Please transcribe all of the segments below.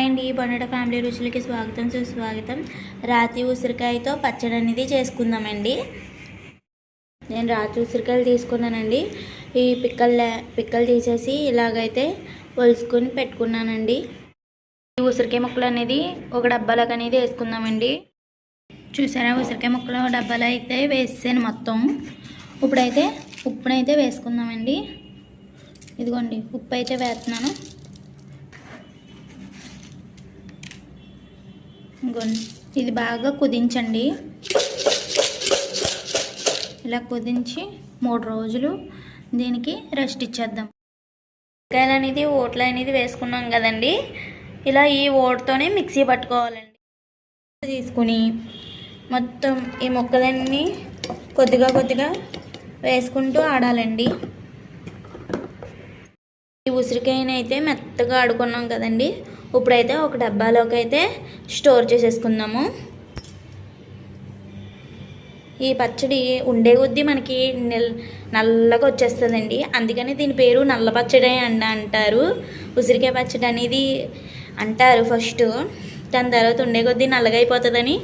Hi అండి, బొండట family రుచులకి స్వాగతం సుస్వాగతం. రాతి ఉసిరికాయతో పచ్చడి అనేది చేసుకుందామండి. నేను రాతి ఉసిరికాయలు తీసుకున్నానండి. ఈ పిక్కలు తీసేసి ఇలాగైతే ఒలుసుకొని పెట్టుకున్నానండి. ఈ ఉసిరికాయ ముక్కలు అనేది ఒక డబ్బాలకు అనేది వేసుకుందామండి. చూసారా, ఉసిరికాయ ముక్కలు డబ్బాలో అయితే వేసాను మొత్తం. ఇప్పుడైతే ఉప్పునైతే వేసుకుందామండి. ఇదిగోండి, ఉప్పు అయితే వేస్తున్నాను. ఇది బాగా కుదించండి. ఇలా కుదించి 3 రోజులు దీనికి రెస్ట్ ఇచ్చేద్దాం. ఉసిరికాయలు అనేది ఓట్లు అనేది వేసుకున్నాం కదండి. ఇలా ఈ ఓట్తోనే మిక్సీ పట్టుకోవాలండి. తీసుకుని మొత్తం ఈ ముక్కలన్నీ కొద్దిగా వేసుకుంటూ ఆడాలండి. ఈ ఉసిరికాయని అయితే మెత్తగా ఆడుకున్నాం కదండి. ఇప్పుడైతే ఒక డబ్బాలోకి అయితే స్టోర్ చేసేసుకుందాము. ఈ పచ్చడి ఉండే కొద్దీ మనకి నల్లగా వచ్చేస్తుందండి. అందుకని దీని పేరు నల్ల పచ్చడి అంటారు. ఉసిరికాయ పచ్చడి అనేది అంటారు ఫస్ట్, దాని తర్వాత ఉండే కొద్దీ నల్లగా అయిపోతుందని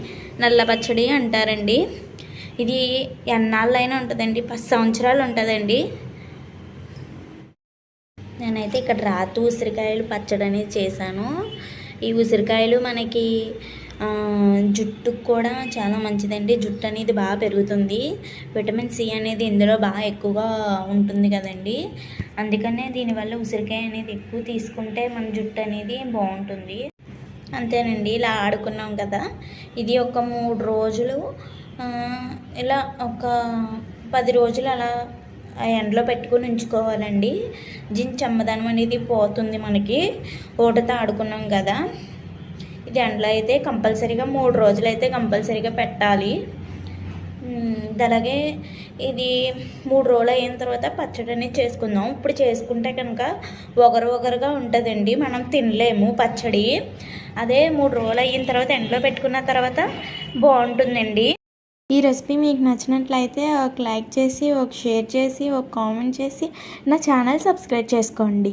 నల్ల పచ్చడి అంటారండి. ఇది ఎన్నాళ్ళైనా ఉంటుందండి, 10 సంవత్సరాలు ఉంటుందండి. నేనైతే ఇక్కడ రాతి ఉసిరికాయలు పచ్చడి అనేది చేశాను. ఈ ఉసిరికాయలు మనకి జుట్టుకు కూడా చాలా మంచిదండి. జుట్టు అనేది బాగా పెరుగుతుంది. విటమిన్ సి అనేది ఇందులో బాగా ఎక్కువగా ఉంటుంది కదండి. అందుకనే దీనివల్ల ఉసిరికాయ అనేది ఎక్కువ తీసుకుంటే మన జుట్టు అనేది బాగుంటుంది. అంతేనండి, ఇలా ఆడుకున్నాం కదా. ఇది ఒక 3 రోజులు, ఇలా ఒక 10 రోజులు అలా ఎండలో పెట్టుకుని ఉంచుకోవాలండి. చెమ్మదనం అనేది పోతుంది మనకి. ఓటతో ఆడుకున్నాం కదా. ఇది ఎండలో అయితే కంపల్సరీగా 3 రోజులు అయితే కంపల్సరీగా పెట్టాలి. అలాగే ఇది 3 రోజులు అయిన తర్వాత పచ్చడి అనేది చేసుకుందాం. ఇప్పుడు చేసుకుంటే కనుక ఒగరుగా ఉంటుందండి, మనం తినలేము పచ్చడి. అదే 3 రోజులు అయిన తర్వాత ఎండలో పెట్టుకున్న తర్వాత బాగుంటుందండి. ఈ రెసిపీ మీకు నచ్చినట్లయితే ఒక లైక్ చేసి, ఒక షేర్ చేసి, ఒక కామెంట్ చేసి నా ఛానల్ సబ్స్క్రైబ్ చేసుకోండి.